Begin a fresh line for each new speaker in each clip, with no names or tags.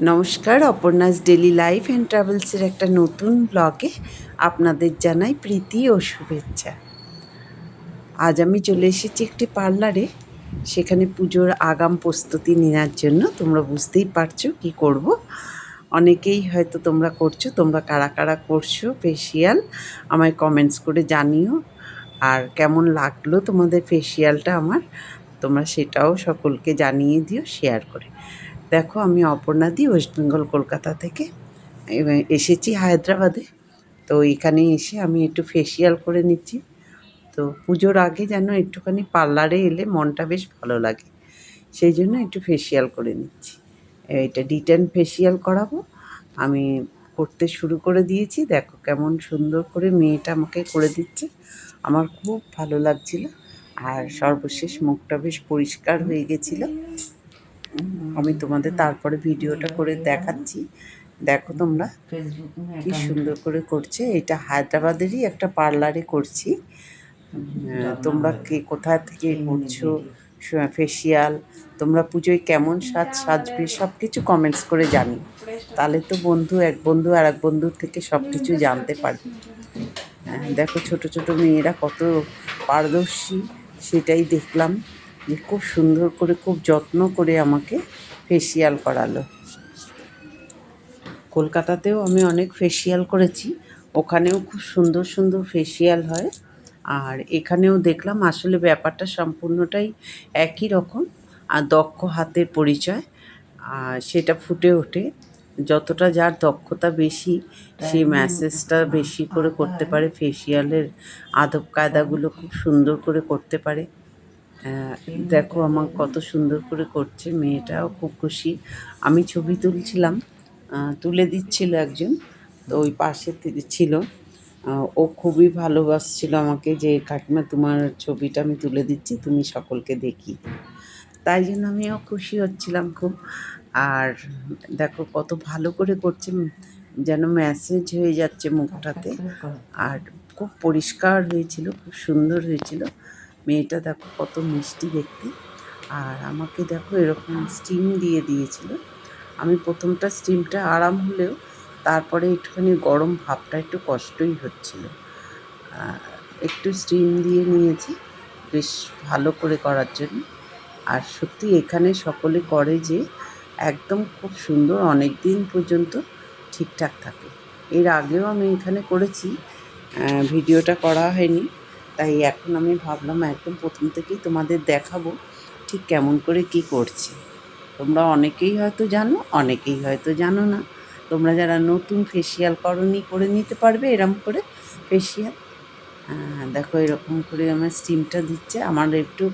নমস্কার, Aparna's daily life and ট্রাভেলসের একটা নতুন ব্লগে আপনাদের জানাই প্রীতি ও শুভেচ্ছা। আজ আমি চলে এসেছি একটি পার্লারে, সেখানে পুজোর আগাম প্রস্তুতি নেওয়ার জন্য। তোমরা বুঝতেই পারছো কি করব। অনেকেই হয়তো তোমরা করছো, তোমরা কারা কারা করছো ফেসিয়াল আমায় কমেন্টস করে জানিও। আর কেমন লাগলো তোমাদের ফেসিয়ালটা আমার, তোমরা সেটাও সকলকে জানিয়ে দিও শেয়ার করে। দেখো, আমি অপর্ণা দি, ওয়েস্ট বেঙ্গল, কলকাতা থেকে এসেছি হায়দ্রাবাদে। তো এখানে এসে আমি একটু ফেসিয়াল করে নিচ্ছি। তো পুজোর আগে যেন একটুখানি পার্লারে এলে মনটা বেশ ভালো লাগে, সেই জন্য একটু ফেসিয়াল করে নিচ্ছি। এটা ডিটেন ফেসিয়াল করাবো আমি, করতে শুরু করে দিয়েছি। দেখো কেমন সুন্দর করে মেয়েটা আমাকে করে দিচ্ছে, আমার খুব ভালো লাগছিল। আর সর্বশেষ মুখটা বেশ পরিষ্কার হয়ে গেছিলো। আমি তোমাদের তারপরে ভিডিওটা করে দেখাচ্ছি। দেখো তোমরা কি সুন্দর করে করছে। এটা হায়দ্রাবাদেরই একটা পার্লারে করছি। তোমরা কে কোথা থেকে করছো ফেসিয়াল, তোমরা পুজোয় কেমন সাজবে সব কিছু কমেন্টস করে জানি। তাহলে তো এক বন্ধু আর এক বন্ধুর থেকে সব কিছু জানতে পারবে। দেখো ছোট ছোট মেয়েরা কত পারদর্শী, সেটাই দেখলাম যে খুব সুন্দর করে খুব যত্ন করে আমাকে ফেসিয়াল করালো। কলকাতাতেও আমি অনেক ফেসিয়াল করেছি, ওখানেও খুব সুন্দর সুন্দর ফেসিয়াল হয়। আর এখানেও দেখলাম আসলে ব্যাপারটা সম্পূর্ণটাই একই রকম। আর দক্ষ হাতের পরিচয়, আর সেটা ফুটে ওঠে। যতটা যার দক্ষতা বেশি, সেই ম্যাসেজটা বেশি করে করতে পারে, ফেসিয়ালের আদব কায়দাগুলো খুব সুন্দর করে করতে পারে। দেখো আমার কত সুন্দর করে করছে, মেয়েটাও খুব খুশি। আমি ছবি তুলছিলাম, তুলে দিচ্ছিল একজন, তো ওই পাশে ছিল। ও খুবই ভালোবাসছিল আমাকে যে কাকিমা তোমার ছবিটা আমি তুলে দিচ্ছি, তুমি সকলকে দেখি। তাই জন্য আমিও খুশি হচ্ছিলাম খুব। আর দেখো কত ভালো করে করছে, যেন ম্যাসেজ হয়ে যাচ্ছে মুখটাতে। আর খুব পরিষ্কার হয়েছিল, খুব সুন্দর হয়েছিল। মেয়েটা দেখো কত মিষ্টি দেখতে। আর আমাকে দেখো এরকম স্টিম দিয়ে দিয়েছিল। আমি প্রথমটা স্টিমটা আরাম হলেও তারপরে একটুখানি গরম ভাবটা একটু কষ্টই হচ্ছিল। একটু স্টিম দিয়ে নিয়েছি বেশ ভালো করে করার জন্য। আর সত্যি এখানে সকলে করে যে একদম খুব সুন্দর, অনেক দিন পর্যন্ত ঠিকঠাক থাকে। এর আগেও আমি এখানে করেছি, ভিডিওটা করা হয়নি, তাই এখন আমি ভাবলাম একদম প্রথম থেকেই তোমাদের দেখাবো ঠিক কেমন করে কি করছি। তোমরা অনেকেই হয়তো জানো, অনেকেই হয়তো জানো না। তোমরা যারা নতুন ফেসিয়াল করনি, করে নিতে পারবে এরম করে ফেসিয়াল। দেখো এরকম করে আমার স্টিমটা দিচ্ছে। আমার একটু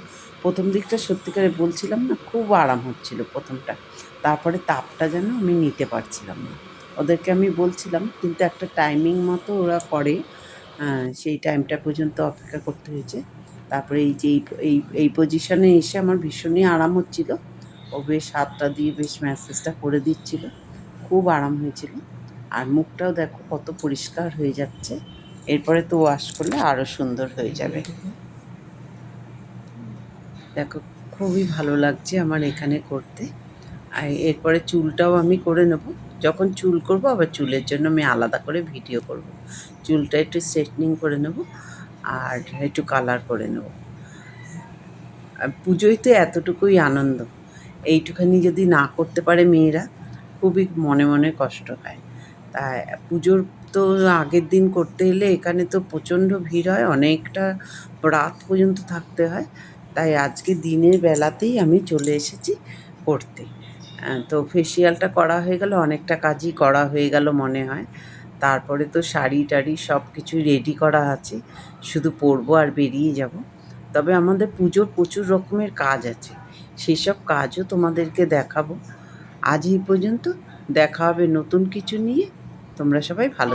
প্রথম দিকটা সত্যিকারে বলছিলাম না, খুব আরাম হচ্ছিল প্রথমটা, তারপরে তাপটা যেন আমি নিতে পারছিলাম না। ওদেরকে আমি বলছিলাম, কিন্তু একটা টাইমিং মতো ওরা করে, সেই টাইমটা পর্যন্ত অপেক্ষা করতে হয়েছে। তারপরে এই যে এই এই পজিশনে এসে আমার ভীষণই আরাম হচ্ছিল। ও বেশ হাতটা দিয়ে বেশ ম্যাসেজটা করে দিচ্ছিল, খুব আরাম হয়েছিল। আর মুখটাও দেখো কত পরিষ্কার হয়ে যাচ্ছে। এরপরে তো ওয়াশ করলে আরও সুন্দর হয়ে যাবে। দেখো খুবই ভালো লাগছে আমার এখানে করতে। আর এরপরে চুলটাও আমি করে নেব। যখন চুল করব আবার চুলের জন্য আমি আলাদা করে ভিডিও করব। চুলটা একটু স্ট্রেটনিং করে নেব আর একটু কালার করে নেব। আর পুজোয় তো এতটুকুই আনন্দ, এইটুখানি যদি না করতে পারে মেয়েরা, খুবই মনে মনে কষ্ট হয়। তাই পুজোর তো আগের দিন করতে এলে এখানে তো প্রচণ্ড ভিড় হয়, অনেকটা রাত পর্যন্ত থাকতে হয়। তাই আজকে দিনের বেলাতেই আমি চলে এসেছি করতে। তো ফেসিয়ালটা করা হয়ে গেল, অনেকটা কাজই করা হয়ে গেল মনে হয়। তারপরে তো শাড়ি টাড়ি সব কিছুই রেডি করা আছে, শুধু পরবো আর বেরিয়ে যাব। তবে আমাদের পুজোর প্রচুর রকমের কাজ আছে, সেসব কাজও তোমাদেরকে দেখাবো। আজ এই পর্যন্ত, দেখা হবে নতুন কিছু নিয়ে। তোমরা সবাই ভালো